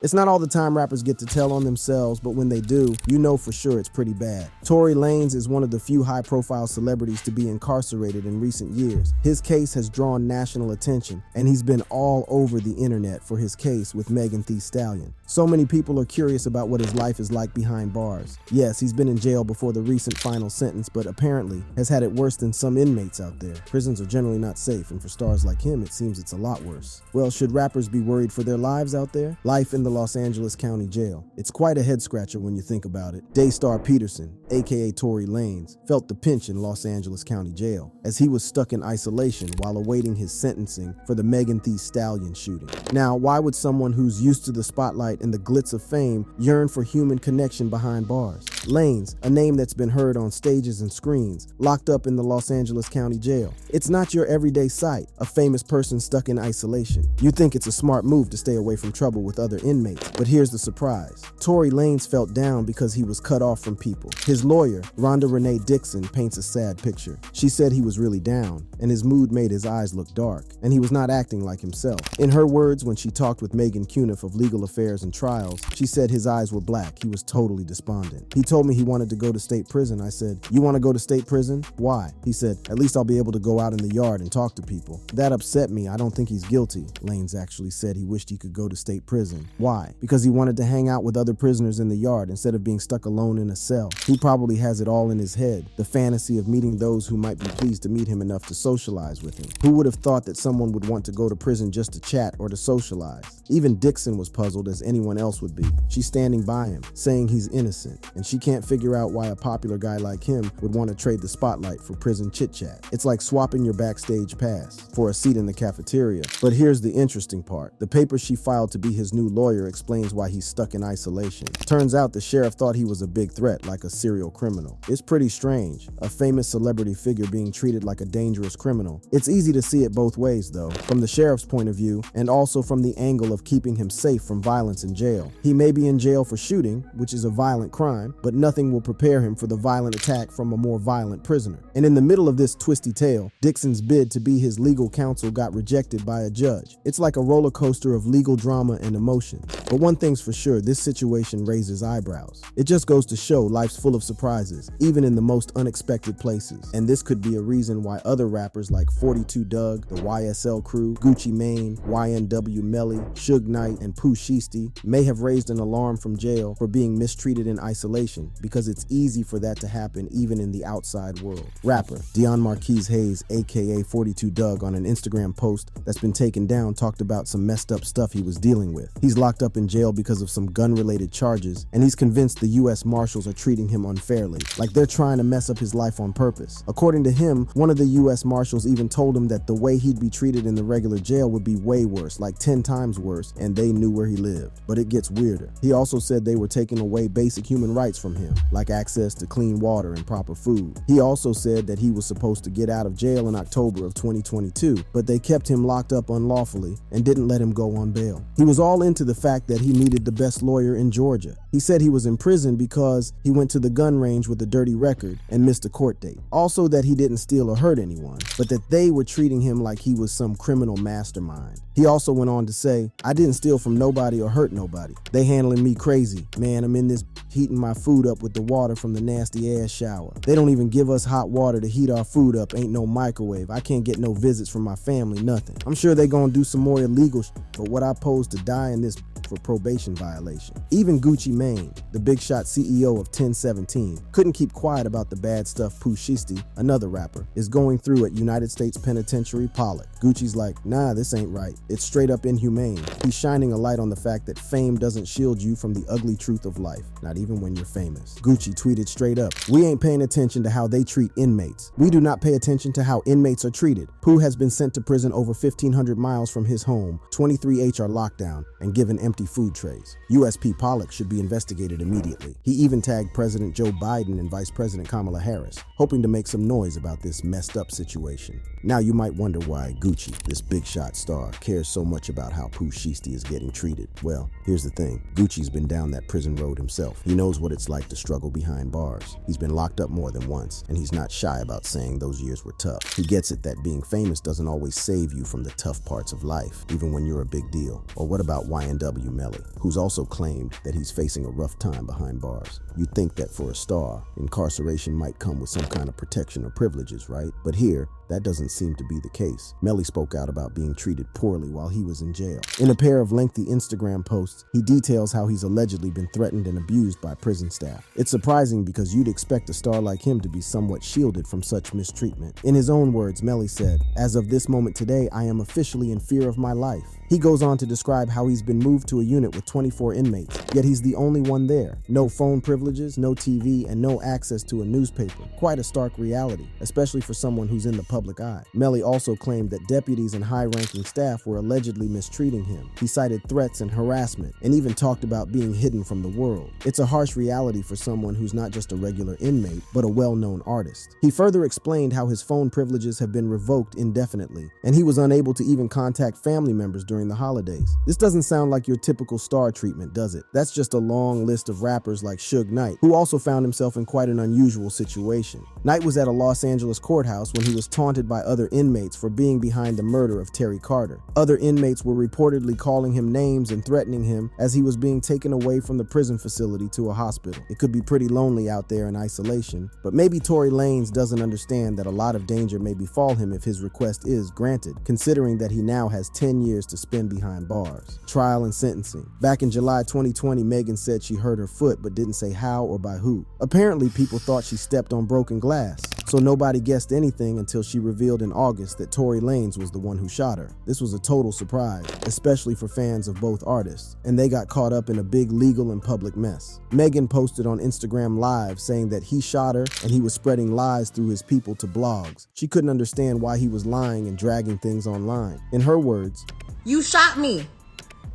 It's not all the time rappers get to tell on themselves, but when they do, you know for sure it's pretty bad. Tory Lanez is one of the few high-profile celebrities to be incarcerated in recent years. His case has drawn national attention, and he's been all over the internet for his case with Megan Thee Stallion. So many people are curious about what his life is like behind bars. Yes, he's been in jail before the recent final sentence, but apparently has had it worse than some inmates out there. Prisons are generally not safe, and for stars like him, it seems it's a lot worse. Well, should rappers be worried for their lives out there? Life in the Los Angeles County Jail. It's quite a head-scratcher when you think about it. Daystar Peterson, aka Tory Lanez, felt the pinch in Los Angeles County Jail as he was stuck in isolation while awaiting his sentencing for the Megan Thee Stallion shooting. Now, why would someone who's used to the spotlight and the glitz of fame yearn for human connection behind bars? Lanez, a name that's been heard on stages and screens, locked up in the Los Angeles County Jail. It's not your everyday sight, a famous person stuck in isolation. You think it's a smart move to stay away from trouble with other inmates, but here's the surprise. Tory Lanez felt down because he was cut off from people. His lawyer, Rhonda Renee Dixon, paints a sad picture. She said he was really down, and his mood made his eyes look dark, and he was not acting like himself. In her words, when she talked with Megan Cuniff of Legal Affairs and Trials, she said his eyes were black. He was totally despondent. He told me he wanted to go to state prison. I said, "You want to go to state prison? Why?" He said, "At least I'll be able to go out in the yard and talk to people." That upset me. I don't think he's guilty. Lanez actually said he wished he could go to state prison. Why? Because he wanted to hang out with other prisoners in the yard instead of being stuck alone in a cell. He probably has it all in his head, the fantasy of meeting those who might be pleased to meet him enough to socialize with him. Who would have thought that someone would want to go to prison just to chat or to socialize? Even Dixon was puzzled, as anyone else would be. She's standing by him, saying he's innocent, and she can't figure out why a popular guy like him would want to trade the spotlight for prison chit-chat. It's like swapping your backstage pass for a seat in the cafeteria. But here's the interesting part. The paper she filed to be his new lawyer explains why he's stuck in isolation. Turns out the sheriff thought he was a big threat, like a serial criminal. It's pretty strange, a famous celebrity figure being treated like a dangerous criminal. It's easy to see it both ways, though, from the sheriff's point of view, and also from the angle of keeping him safe from violence in jail. He may be in jail for shooting, which is a violent crime, but nothing will prepare him for the violent attack from a more violent prisoner. And in the middle of this twisty tale, Dixon's bid to be his legal counsel got rejected by a judge. It's like a roller coaster of legal drama and emotion. But one thing's for sure, this situation raises eyebrows. It just goes to show life's full of surprises, even in the most unexpected places. And this could be a reason why other rappers like 42 Dugg, the YSL Crew, Gucci Mane, YNW Melly, Suge Knight, and Pooh Shiesty may have raised an alarm from jail for being mistreated in isolation, because it's easy for that to happen even in the outside world. Rapper Dion Marquise Hayes, aka 42 Dugg, on an Instagram post that's been taken down, talked about some messed up stuff he was dealing with. He's locked up in jail because of some gun-related charges, and he's convinced the US Marshals are treating him unfairly, like they're trying to mess up his life on purpose. According to him, one of the US Marshals even told him that the way he'd be treated in the regular jail would be way worse, like 10 times worse, and they knew where he lived. But it gets weirder. He also said they were taking away basic human rights from him, like access to clean water and proper food. He also said that he was supposed to get out of jail in October of 2022, but they kept him locked up unlawfully and didn't let him go on bail. He was all into the fact that he needed the best lawyer in Georgia. He said he was in prison because he went to the gun range with a dirty record and missed a court date. Also that he didn't steal or hurt anyone, but that they were treating him like he was some criminal mastermind. He also went on to say, "I didn't steal from nobody or hurt nobody. They handling me crazy. Man, I'm in this heating my food up with the water from the nasty ass shower. They don't even give us hot water to heat our food up. Ain't no microwave. I can't get no visits from my family, nothing. I'm sure they gonna do some more illegal but what I pose to die in this for probation violation." Even Gucci Mane, the big shot CEO of 1017, couldn't keep quiet about the bad stuff Pooh Shiesty, another rapper, is going through at United States Penitentiary Pollock. Gucci's like, "Nah, this ain't right. It's straight up inhumane." He's shining a light on the fact that fame doesn't shield you from the ugly truth of life, not even when you're famous. Gucci tweeted straight up, "We ain't paying attention to how they treat inmates. We do not pay attention to how inmates are treated." Pooh has been sent to prison over 1,500 miles from his home, 23H are locked down, and given empty food trays. USP Pollock should be investigated immediately. He even tagged President Joe Biden and Vice President Kamala Harris, hoping to make some noise about this messed up situation. Now you might wonder why Gucci, this big shot star, cares so much about how Pooh Shiesty is getting treated. Well, here's the thing. Gucci's been down that prison road himself. He knows what it's like like the struggle behind bars. He's been locked up more than once, and he's not shy about saying those years were tough. He gets it that being famous doesn't always save you from the tough parts of life, even when you're a big deal. Or what about YNW Melly, who's also claimed that he's facing a rough time behind bars? You'd think that for a star, incarceration might come with some kind of protection or privileges, right? But here, that doesn't seem to be the case. Melly spoke out about being treated poorly while he was in jail. In a pair of lengthy Instagram posts, he details how he's allegedly been threatened and abused by prison staff. It's surprising because you'd expect a star like him to be somewhat shielded from such mistreatment. In his own words, Melly said, "As of this moment today, I am officially in fear of my life." He goes on to describe how he's been moved to a unit with 24 inmates, yet he's the only one there. No phone privileges, no TV, and no access to a newspaper. Quite a stark reality, especially for someone who's in the public eye. Melly also claimed that deputies and high-ranking staff were allegedly mistreating him. He cited threats and harassment, and even talked about being hidden from the world. It's a harsh reality for someone who's not just a regular inmate, but a well-known artist. He further explained how his phone privileges have been revoked indefinitely, and he was unable to even contact family members during the holidays. This doesn't sound like your typical star treatment, does it? That's just a long list of rappers like Suge Knight, who also found himself in quite an unusual situation. Knight was at a Los Angeles courthouse when he was taunted by other inmates for being behind the murder of Terry Carter. Other inmates were reportedly calling him names and threatening him as he was being taken away from the prison facility to a hospital. It could be pretty lonely out there in isolation, but maybe Tory Lanez doesn't understand that a lot of danger may befall him if his request is granted, considering that he now has 10 years to spend behind bars. Trial and sentencing. Back in July 2020, Megan said she hurt her foot but didn't say how or by who. Apparently, people thought she stepped on broken glass, so nobody guessed anything until she revealed in August that Tory Lanez was the one who shot her. This was a total surprise, especially for fans of both artists, and they got caught up in a big legal and public mess. Megan posted on Instagram Live saying that he shot her and he was spreading lies through his people to blogs. She couldn't understand why he was lying and dragging things online. In her words, "You shot me,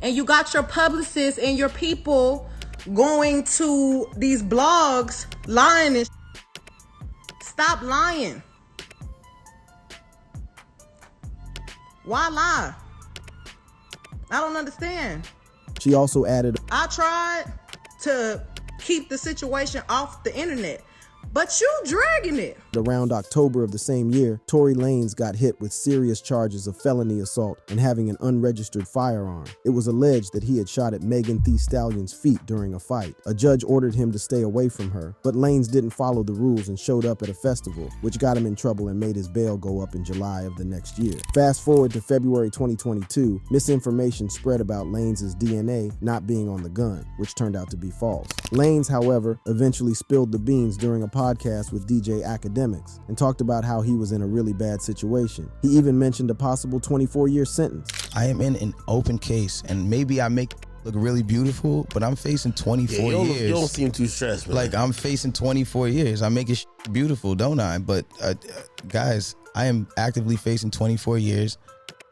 and you got your publicists and your people going to these blogs lying and stop lying. Why lie? I don't understand." She also added, "I tried to keep the situation off the internet, but you dragging it." Around October of the same year, Tory Lanez got hit with serious charges of felony assault and having an unregistered firearm. It was alleged that he had shot at Megan Thee Stallion's feet during a fight. A judge ordered him to stay away from her, but Lanez didn't follow the rules and showed up at a festival, which got him in trouble and made his bail go up in July of the next year. Fast forward to February 2022, misinformation spread about Lanez's DNA not being on the gun, which turned out to be false. Lanez, however, eventually spilled the beans during a podcast with DJ Academics and talked about how he was in a really bad situation. He even mentioned a possible 24-year sentence. "I am in an open case, and maybe I make it look really beautiful, but I'm facing 24 years. You don't seem too stressed, man. Like, I'm facing 24 years. I make it beautiful, don't I? But guys, I am actively facing 24 years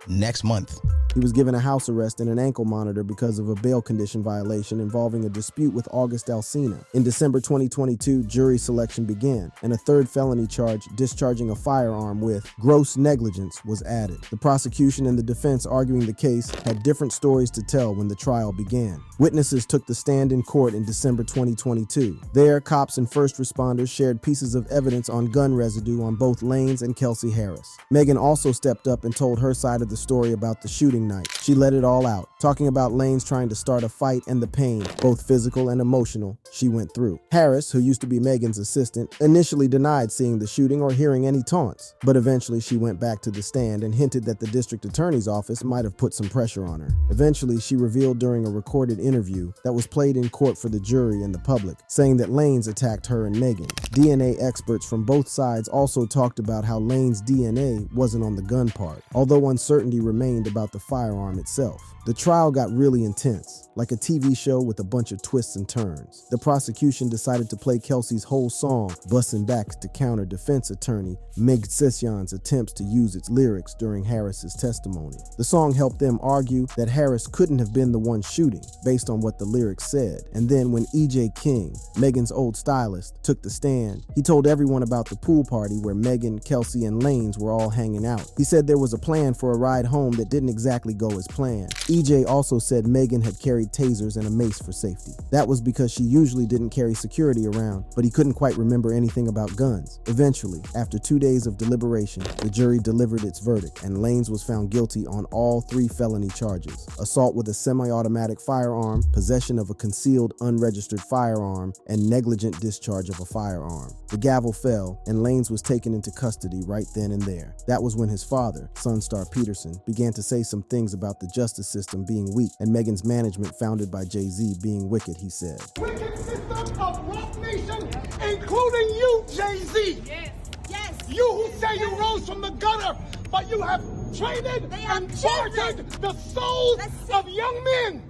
next month." He was given a house arrest and an ankle monitor because of a bail condition violation involving a dispute with August Alsina. In December 2022, jury selection began, and a third felony charge, discharging a firearm with gross negligence, was added. The prosecution and the defense arguing the case had different stories to tell when the trial began. Witnesses took the stand in court in December 2022. There, cops and first responders shared pieces of evidence on gun residue on both Lanez and Kelsey Harris. Megan also stepped up and told her side of the story about the shooting night. She let it all out, talking about Lanez trying to start a fight and the pain, both physical and emotional, she went through. Harris, who used to be Megan's assistant, initially denied seeing the shooting or hearing any taunts, but eventually she went back to the stand and hinted that the district attorney's office might have put some pressure on her. Eventually, she revealed during a recorded interview that was played in court for the jury and the public, saying that Lanez attacked her and Megan. DNA experts from both sides also talked about how Lanez's DNA wasn't on the gun part, although uncertainty remained about the firearm itself. The trial got really intense, like a TV show with a bunch of twists and turns. The prosecution decided to play Kelsey's whole song, Bussin' Back, to counter defense attorney Meg Session's attempts to use its lyrics during Harris's testimony. The song helped them argue that Harris couldn't have been the one shooting, based on what the lyrics said. And then when E.J. King, Megan's old stylist, took the stand, he told everyone about the pool party where Megan, Kelsey, and Lanez were all hanging out. He said there was a plan for a ride home that didn't exactly go as planned. EJ also said Megan had carried tasers and a mace for safety. That was because she usually didn't carry security around, but he couldn't quite remember anything about guns. Eventually, after 2 days of deliberation, the jury delivered its verdict, and Lanez was found guilty on all 3 felony charges: assault with a semi-automatic firearm, possession of a concealed unregistered firearm, and negligent discharge of a firearm. The gavel fell, and Lanez was taken into custody right then and there. That was when his father, Sunstar Peterson, began to say some things about the justice system being weak and Megan's management, founded by Jay-Z, being wicked, he said. Wicked system of Rock Nation, including you, Jay-Z. Yes. Yes. You who say you rose from the gutter, but you have traded and bartered the souls of young men,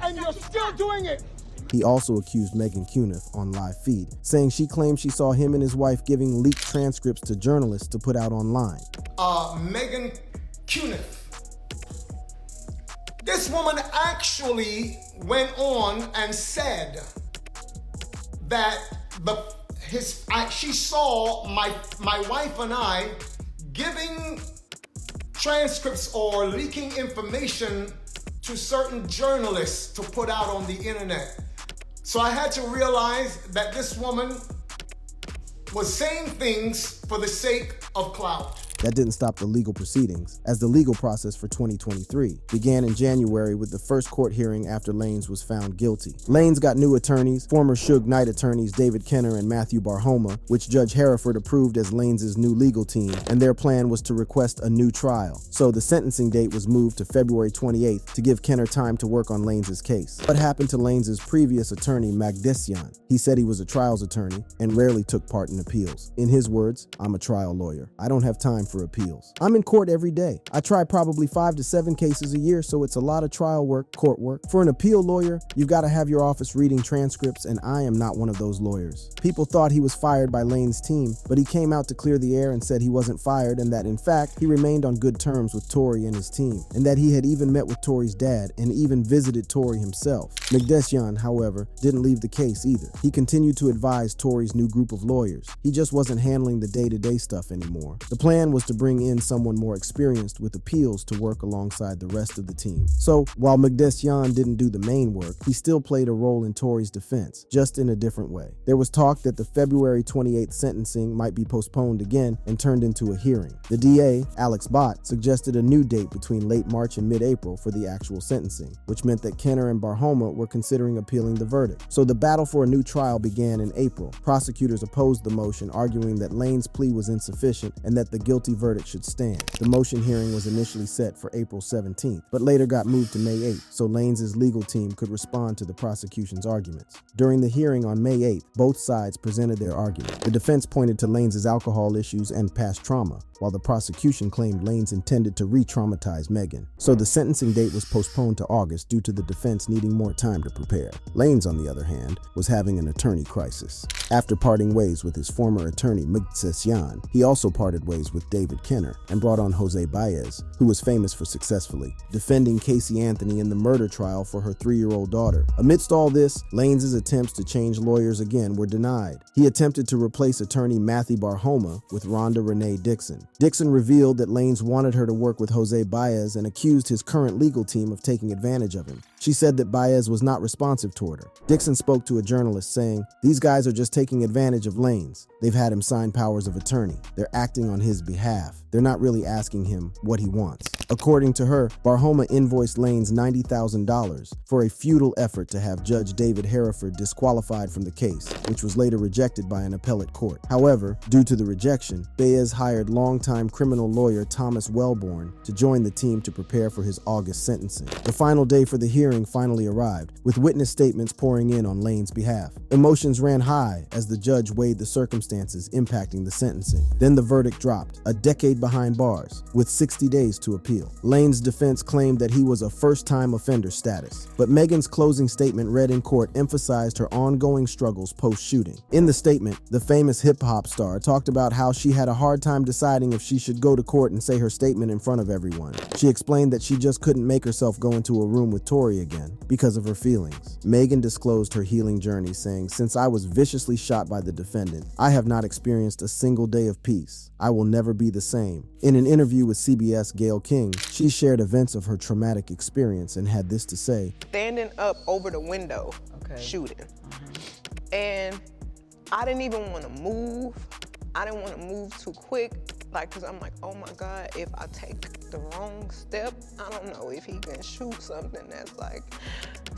and you're still doing it. He also accused Megan Cuniff on live feed, saying she claimed she saw him and his wife giving leaked transcripts to journalists to put out online. Megan Cuniff. This woman actually went on and said that she saw my wife and I giving transcripts or leaking information to certain journalists to put out on the internet. So I had to realize that this woman was saying things for the sake of clout. That didn't stop the legal proceedings, as the legal process for 2023 began in January with the first court hearing after Lanez was found guilty. Lanez got new attorneys, former Suge Knight attorneys David Kenner and Matthew Barhoma, which Judge Hereford approved as Lanez's new legal team, and their plan was to request a new trial. So the sentencing date was moved to February 28th to give Kenner time to work on Lanez's case. What happened to Lanez's previous attorney, Magdessian? He said he was a trials attorney and rarely took part in appeals. In his words, "I'm a trial lawyer. I don't have time for appeals. I'm in court every day. I try probably 5 to 7 cases a year, so it's a lot of trial work, court work. For an appeal lawyer, you've got to have your office reading transcripts, and I am not one of those lawyers." People thought he was fired by Lanez's team, but he came out to clear the air and said he wasn't fired, and that in fact, he remained on good terms with Tory and his team, and that he had even met with Tory's dad and even visited Tory himself. Magdessian, however, didn't leave the case either. He continued to advise Tory's new group of lawyers. He just wasn't handling the day-to-day stuff anymore. The plan was to bring in someone more experienced with appeals to work alongside the rest of the team. So while Magdessian didn't do the main work, he still played a role in Tory's defense, just in a different way. There was talk that the February 28th sentencing might be postponed again and turned into a hearing. The DA, Alex Bott, suggested a new date between late March and mid-April for the actual sentencing, which meant that Kenner and Barhoma were considering appealing the verdict. So the battle for a new trial began in April. Prosecutors opposed the motion, arguing that Lanez's plea was insufficient and that the guilty verdict should stand. The motion hearing was initially set for April 17th, but later got moved to May 8th, so Lanez's legal team could respond to the prosecution's arguments. During the hearing on May 8th, both sides presented their argument. The defense pointed to Lanez's alcohol issues and past trauma, while the prosecution claimed Lanez intended to re-traumatize Megan. So the sentencing date was postponed to August due to the defense needing more time to prepare. Lanez, on the other hand, was having an attorney crisis. After parting ways with his former attorney, Magdessian, he also parted ways with David Kenner and brought on Jose Baez, who was famous for successfully defending Casey Anthony in the murder trial for her 3-year-old daughter. Amidst all this, Lanez's attempts to change lawyers again were denied. He attempted to replace attorney Matthew Barhoma with Rhonda Renee Dixon. Dixon revealed that Lanez wanted her to work with Jose Baez and accused his current legal team of taking advantage of him. She said that Baez was not responsive toward her. Dixon spoke to a journalist saying, "These guys are just taking advantage of Lanez. They've had him sign powers of attorney. They're acting on his behalf. They're not really asking him what he wants." According to her, Barhoma invoiced Lanez $90,000 for a futile effort to have Judge David Hereford disqualified from the case, which was later rejected by an appellate court. However, due to the rejection, Baez hired longtime criminal lawyer Thomas Wellborn to join the team to prepare for his August sentencing. The final day for the hearing finally arrived, with witness statements pouring in on Lanez's behalf. Emotions ran high as the judge weighed the circumstances impacting the sentencing. Then the verdict dropped, a decade behind bars, with 60 days to appeal. Lanez's defense claimed that he was a first-time offender status, but Megan's closing statement read in court emphasized her ongoing struggles post-shooting. In the statement, the famous hip-hop star talked about how she had a hard time deciding if she should go to court and say her statement in front of everyone. She explained that she just couldn't make herself go into a room with Tory again because of her feelings. Megan disclosed her healing journey, saying, "Since I was viciously shot by the defendant, I have not experienced a single day of peace. I will never be the same." In an interview with CBS, Gayle King, she shared events of her traumatic experience and had this to say. Standing up over the window, shooting. And I didn't even want to move. I didn't want to move too quick, cause I'm like, oh my God, if I take the wrong step, I don't know if he can shoot something that's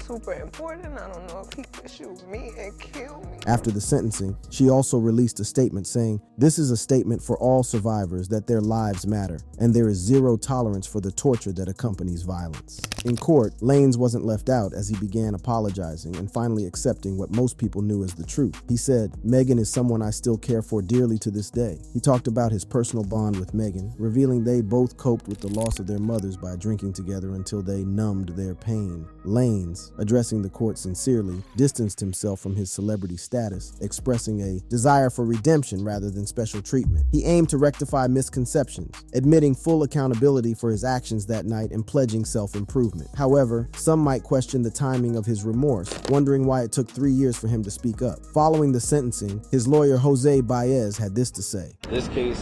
super important. I don't know if he can shoot me and kill me. After the sentencing, she also released a statement saying, "This is a statement for all survivors that their lives matter, and there is zero tolerance for the torture that accompanies violence." In court, Lanez wasn't left out as he began apologizing and finally accepting what most people knew as the truth. He said, "Megan is someone I still care for dearly to this day." He talked about his personal bond with Megan, revealing they both coped with the loss of their mothers by drinking together until they numbed their pain. Lanez, addressing the court sincerely, distanced himself from his celebrity status, expressing a desire for redemption rather than special treatment. He aimed to rectify misconceptions, admitting full accountability for his actions that night and pledging self-improvement. However, some might question the timing of his remorse, wondering why it took 3 years for him to speak up. Following the sentencing, his lawyer Jose Baez had this to say. This case,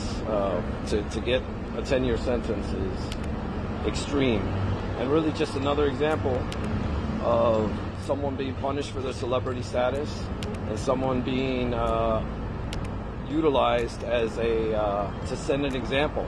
to get a 10-year sentence is extreme, and really just another example of someone being punished for their celebrity status and someone being utilized as to send an example.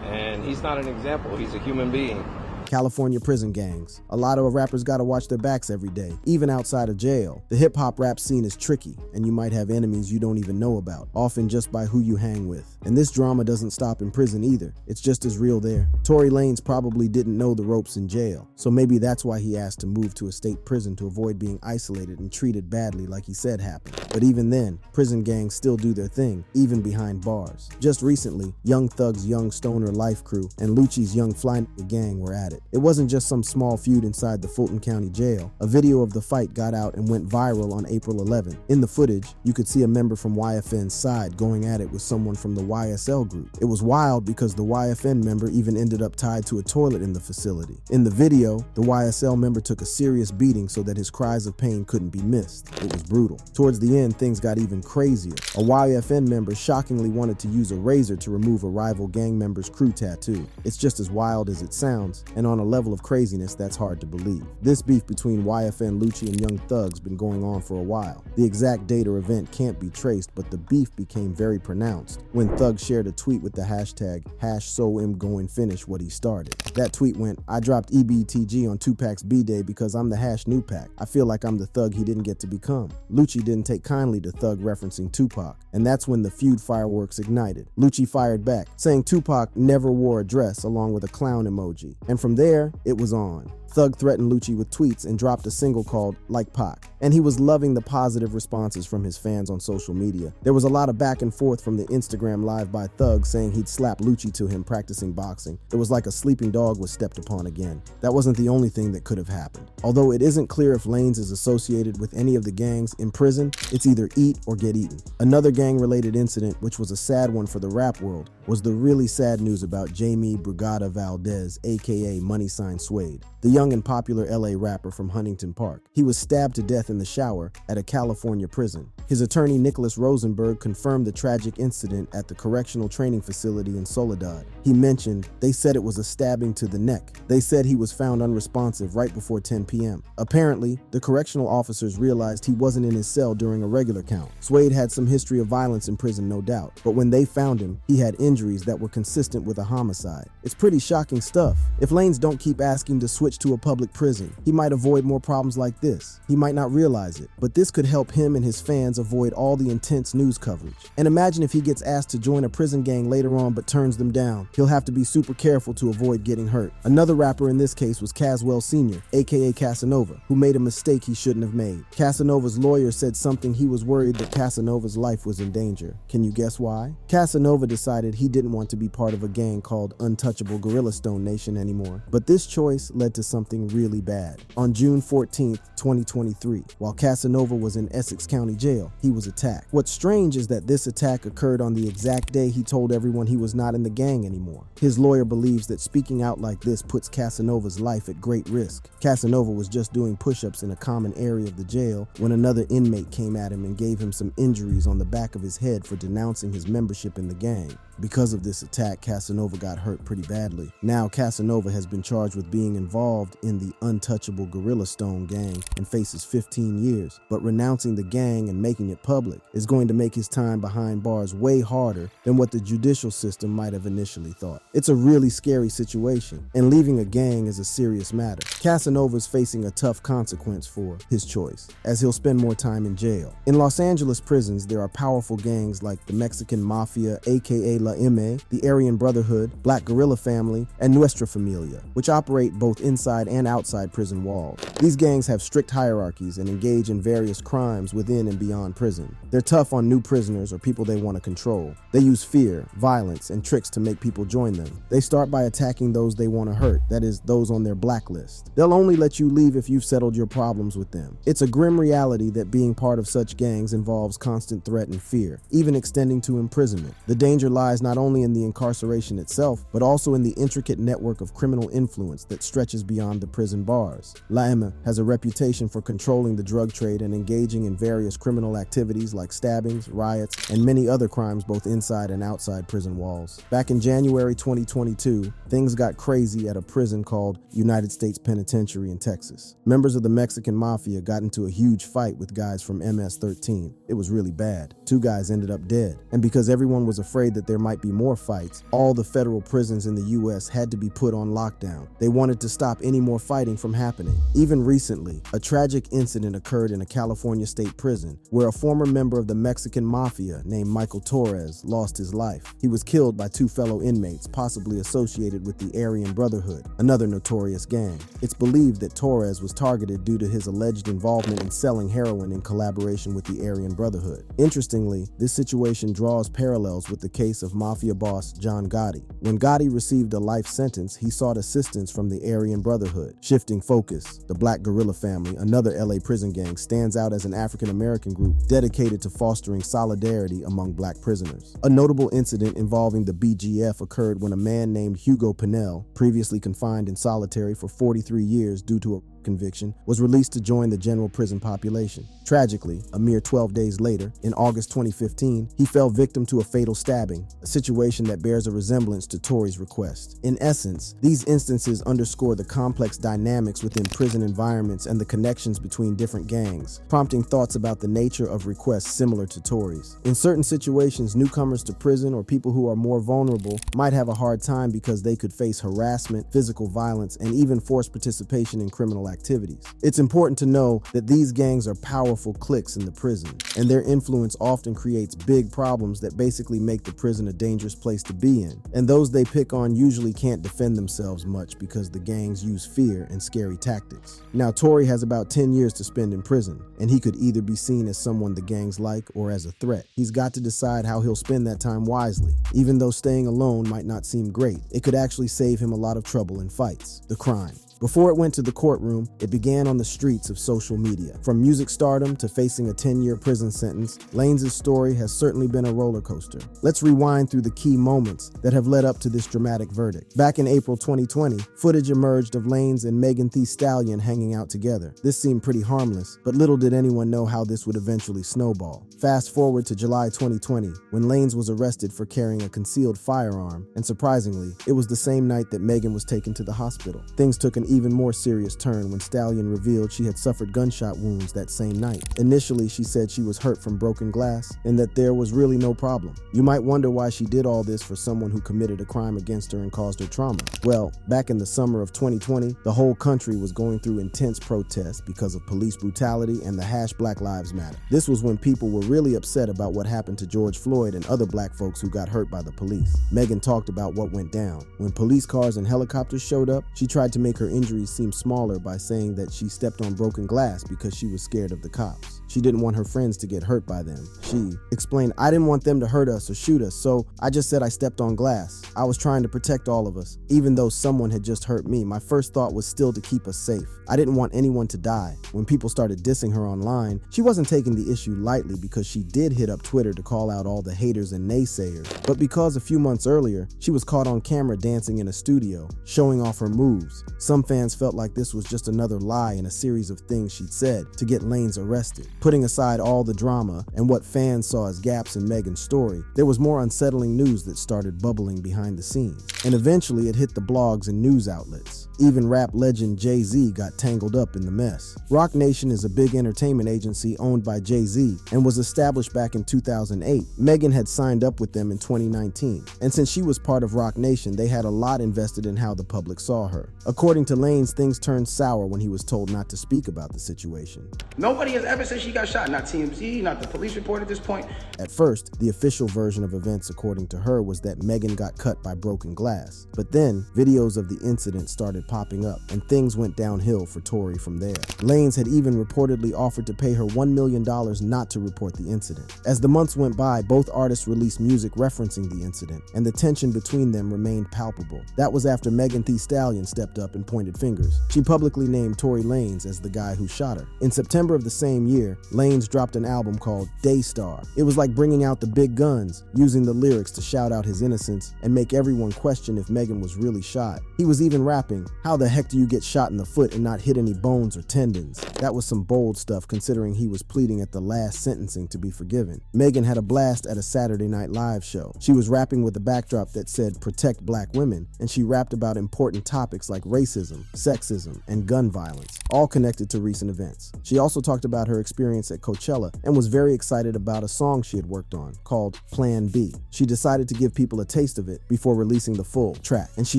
And he's not an example, he's a human being. California prison gangs. A lot of rappers gotta watch their backs every day, even outside of jail. The hip-hop rap scene is tricky, and you might have enemies you don't even know about, often just by who you hang with. And this drama doesn't stop in prison either. It's just as real there. Tory Lanez probably didn't know the ropes in jail, so maybe that's why he asked to move to a state prison to avoid being isolated and treated badly like he said happened. But even then, prison gangs still do their thing, even behind bars. Just recently, Young Thug's Young Stoner Life Crew and Lucci's Young Fly Nigga gang were at it. It wasn't just some small feud inside the Fulton County Jail. A video of the fight got out and went viral on April 11. In the footage, you could see a member from YFN's side going at it with someone from the YSL group. It was wild because the YFN member even ended up tied to a toilet in the facility. In the video, the YSL member took a serious beating so that his cries of pain couldn't be missed. It was brutal. Towards the end, things got even crazier. A YFN member shockingly wanted to use a razor to remove a rival gang member's crew tattoo. It's just as wild as it sounds, and on a level of craziness that's hard to believe. This beef between YFN, Lucci, and Young Thug's been going on for a while. The exact date or event can't be traced, but the beef became very pronounced when Thug shared a tweet with the hashtag #SoImGoingFinish what he started. That tweet went, "I dropped EBTG on Tupac's B-Day because I'm the #New Pac. I feel like I'm the Thug he didn't get to become." Lucci didn't take kindly to Thug referencing Tupac, and that's when the feud fireworks ignited. Lucci fired back, saying Tupac never wore a dress, along with a clown emoji. And from there, it was on. Thug threatened Lucci with tweets and dropped a single called Like Pac, and he was loving the positive responses from his fans on social media. There was a lot of back and forth from the Instagram live by Thug saying he'd slap Lucci to him practicing boxing. It was like a sleeping dog was stepped upon again. That wasn't the only thing that could have happened. Although it isn't clear if Lanez is associated with any of the gangs in prison, it's either eat or get eaten. Another gang-related incident, which was a sad one for the rap world, was the really sad news about Jamie Brigada Valdez, aka Money Sign Suede, the young and popular LA rapper from Huntington Park. He was stabbed to death in the shower at a California prison. His attorney Nicholas Rosenberg confirmed the tragic incident at the correctional training facility in Soledad. He mentioned, "They said it was a stabbing to the neck. They said he was found unresponsive right before 10 p.m. Apparently, the correctional officers realized he wasn't in his cell during a regular count. Suede had some history of violence in prison, no doubt, but when they found him, he had injuries that were consistent with a homicide. It's pretty shocking stuff. If Lanez don't keep asking to switch to a public prison, he might avoid more problems like this. He might not realize it, but this could help him and his fans avoid all the intense news coverage. And imagine if he gets asked to join a prison gang later on but turns them down. He'll have to be super careful to avoid getting hurt." Another rapper in this case was Caswell Sr., aka Casanova, who made a mistake he shouldn't have made. Casanova's lawyer said something he was worried that Casanova's life was in danger. Can you guess why? Casanova decided he didn't want to be part of a gang called Untouchable Gorilla Stone Nation anymore, but this choice led to to something really bad. On June 14th, 2023, while Casanova was in Essex County Jail, he was attacked. What's strange is that this attack occurred on the exact day he told everyone he was not in the gang anymore. His lawyer believes that speaking out like this puts Casanova's life at great risk. Casanova was just doing push-ups in a common area of the jail when another inmate came at him and gave him some injuries on the back of his head for denouncing his membership in the gang. Because of this attack, Casanova got hurt pretty badly. Now, Casanova has been charged with being involved in the untouchable Gorilla Stone gang and faces 15 years. But renouncing the gang and making it public is going to make his time behind bars way harder than what the judicial system might have initially thought. It's a really scary situation, and leaving a gang is a serious matter. Casanova's facing a tough consequence for his choice, as he'll spend more time in jail. In Los Angeles prisons, there are powerful gangs like the Mexican Mafia, aka La M.A., the Aryan Brotherhood, Black Guerrilla Family, and Nuestra Familia, which operate both inside and outside prison walls. These gangs have strict hierarchies and engage in various crimes within and beyond prison. They're tough on new prisoners or people they want to control. They use fear, violence, and tricks to make people join them. They start by attacking those they want to hurt, that is, those on their blacklist. They'll only let you leave if you've settled your problems with them. It's a grim reality that being part of such gangs involves constant threat and fear, even extending to imprisonment. The danger lies not only in the incarceration itself, but also in the intricate network of criminal influence that stretches beyond the prison bars. La M has a reputation for controlling the drug trade and engaging in various criminal activities like stabbings, riots, and many other crimes both inside and outside prison walls. Back in January 2022, things got crazy at a prison called United States Penitentiary in Texas. Members of the Mexican Mafia got into a huge fight with guys from MS-13. It was really bad. 2 guys ended up dead. And because everyone was afraid that there might be more fights, all the federal prisons in the US had to be put on lockdown. They wanted to stop any more fighting from happening. Even recently, a tragic incident occurred in a California state prison where a former member of the Mexican Mafia named Michael Torres lost his life. He was killed by 2 fellow inmates, possibly associated with the Aryan Brotherhood, another notorious gang. It's believed that Torres was targeted due to his alleged involvement in selling heroin in collaboration with the Aryan Brotherhood. Interestingly, this situation draws parallels with the case of Mafia boss John Gotti. When Gotti received a life sentence, he sought assistance from the Aryan Brotherhood. Shifting focus, the Black Guerrilla Family, another LA prison gang, stands out as an African-American group dedicated to fostering solidarity among black prisoners. A notable incident involving the BGF occurred when a man named Hugo Pinell, previously confined in solitary for 43 years due to a conviction, was released to join the general prison population. Tragically, a mere 12 days later, in August 2015, he fell victim to a fatal stabbing, a situation that bears a resemblance to Tory's request. In essence, these instances underscore the complex dynamics within prison environments and the connections between different gangs, prompting thoughts about the nature of requests similar to Tory's. In certain situations, newcomers to prison or people who are more vulnerable might have a hard time because they could face harassment, physical violence, and even forced participation in criminal activities. It's important to know that these gangs are powerful cliques in the prison, and their influence often creates big problems that basically make the prison a dangerous place to be in. And those they pick on usually can't defend themselves much because the gangs use fear and scary tactics. Now, Tory has about 10 years to spend in prison, and he could either be seen as someone the gangs like or as a threat. He's got to decide how he'll spend that time wisely. Even though staying alone might not seem great, it could actually save him a lot of trouble in fights. The crime. Before it went to the courtroom, it began on the streets of social media. From music stardom to facing a 10-year prison sentence, Lanez' story has certainly been a roller coaster. Let's rewind through the key moments that have led up to this dramatic verdict. Back in April 2020, footage emerged of Lanez and Megan Thee Stallion hanging out together. This seemed pretty harmless, but little did anyone know how this would eventually snowball. Fast forward to July 2020, when Lanez was arrested for carrying a concealed firearm, and surprisingly, it was the same night that Megan was taken to the hospital. Things took an even more serious turn when Stallion revealed she had suffered gunshot wounds that same night. Initially, she said she was hurt from broken glass and that there was really no problem. You might wonder why she did all this for someone who committed a crime against her and caused her trauma. Well, back in the summer of 2020, the whole country was going through intense protests because of police brutality and the Black Lives Matter. This was when people were really upset about what happened to George Floyd and other black folks who got hurt by the police. Megan talked about what went down. When police cars and helicopters showed up, she tried to make her injuries seem smaller by saying that she stepped on broken glass because she was scared of the cops. She didn't want her friends to get hurt by them. She explained, "I didn't want them to hurt us or shoot us, so I just said I stepped on glass. I was trying to protect all of us. Even though someone had just hurt me, my first thought was still to keep us safe. I didn't want anyone to die." When people started dissing her online, she wasn't taking the issue lightly because she did hit up Twitter to call out all the haters and naysayers. But because a few months earlier, she was caught on camera dancing in a studio, showing off her moves, some fans felt like this was just another lie in a series of things she'd said to get Lanez arrested. Putting aside all the drama and what fans saw as gaps in Megan's story, there was more unsettling news that started bubbling behind the scenes. And eventually it hit the blogs and news outlets. Even rap legend Jay-Z got tangled up in the mess. Roc Nation is a big entertainment agency owned by Jay-Z and was established back in 2008. Megan had signed up with them in 2019. And since she was part of Roc Nation, they had a lot invested in how the public saw her. According to Lanez, things turned sour when he was told not to speak about the situation. Nobody has ever said she got shot. Not TMZ, not the police report at this point. At first, the official version of events, according to her, was that Megan got cut by broken glass. But then, videos of the incident started popping up, and things went downhill for Tory from there. Lanez had even reportedly offered to pay her $1 million not to report the incident. As the months went by, both artists released music referencing the incident, and the tension between them remained palpable. That was after Megan Thee Stallion stepped up and pointed fingers. She publicly named Tory Lanez as the guy who shot her. In September of the same year, Lanez dropped an album called Daystar. It was like bringing out the big guns, using the lyrics to shout out his innocence and make everyone question if Megan was really shot. He was even rapping, "How the heck do you get shot in the foot and not hit any bones or tendons?" That was some bold stuff considering he was pleading at the last sentencing to be forgiven. Megan had a blast at a Saturday Night Live show. She was rapping with a backdrop that said "Protect Black Women," and she rapped about important topics like racism, sexism, and gun violence, all connected to recent events. She also talked about her experience at Coachella and was very excited about a song she had worked on called Plan B. She decided to give people a taste of it before releasing the full track, and she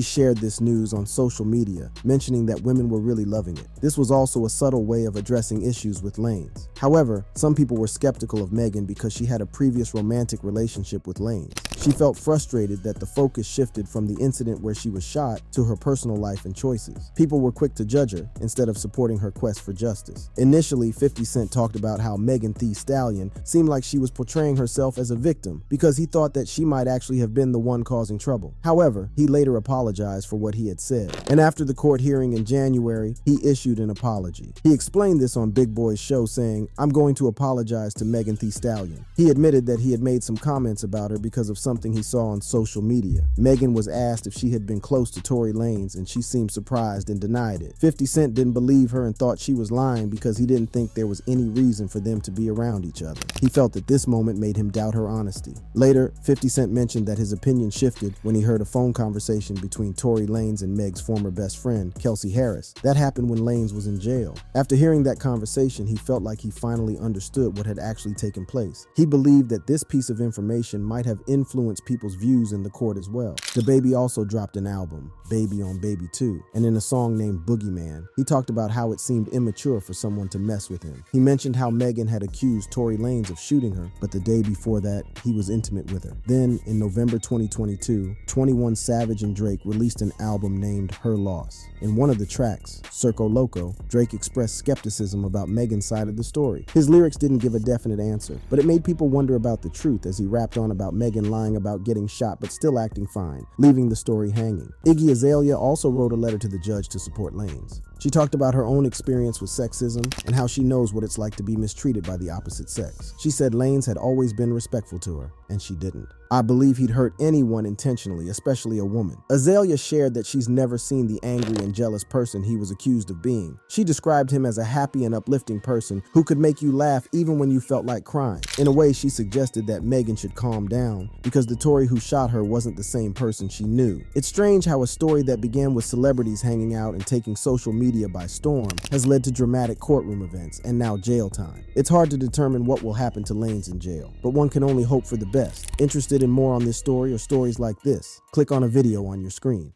shared this news on social media, mentioning that women were really loving it. This was also a subtle way of addressing issues with Lanez. However, some people were skeptical of Megan because she had a previous romantic relationship with Lanez. She felt frustrated that the focus shifted from the incident where she was shot to her personal life and choices. People were quick to judge her instead of supporting her quest for justice. Initially, 50 Cent talked about how Megan Thee Stallion seemed like she was portraying herself as a victim because he thought that she might actually have been the one causing trouble. However, he later apologized for what he had said. And after the court hearing in January, he issued an apology. He explained this on Big Boy's show, saying, "I'm going to apologize to Megan Thee Stallion." He admitted that he had made some comments about her because of something he saw on social media. Megan was asked if she had been close to Tory Lanez, and she seemed surprised and denied it. 50 Cent didn't believe her and thought she was lying because he didn't think there was any reason for them to be around each other. He felt that this moment made him doubt her honesty. Later, 50 Cent mentioned that his opinion shifted when he heard a phone conversation between Tory Lanez and Meg's former best friend, Kelsey Harris. That happened when Lanez was in jail. After hearing that conversation, he felt like he finally understood what had actually taken place. He believed that this piece of information might have influenced people's views in the court as well. DaBaby also dropped an album, Baby on Baby 2, and in a song named Boogeyman, he talked about how it seemed immature for someone to mess with him. He mentioned how Megan had accused Tory Lanez of shooting her, but the day before that, he was intimate with her. Then, in November 2022, 21 Savage and Drake released an album named Her Loss. In one of the tracks, Circo Loco, Drake expressed skepticism about Megan's side of the story. His lyrics didn't give a definite answer, but it made people wonder about the truth as he rapped on about Megan lying about getting shot but still acting fine, leaving the story hanging. Iggy Azalea also wrote a letter to the judge to support Lanez. She talked about her own experience with sexism and how she knows what it's like to be mistreated by the opposite sex. She said Lanez had always been respectful to her, and she didn't. "I believe he'd hurt anyone intentionally, especially a woman." Azalea shared that she's never seen the angry and jealous person he was accused of being. She described him as a happy and uplifting person who could make you laugh even when you felt like crying. In a way, she suggested that Megan should calm down because the Tory who shot her wasn't the same person she knew. It's strange how a story that began with celebrities hanging out and taking social media by storm has led to dramatic courtroom events and now jail time. It's hard to determine what will happen to Lanez in jail, but one can only hope for the best. Interested in more on this story or stories like this? Click on a video on your screen.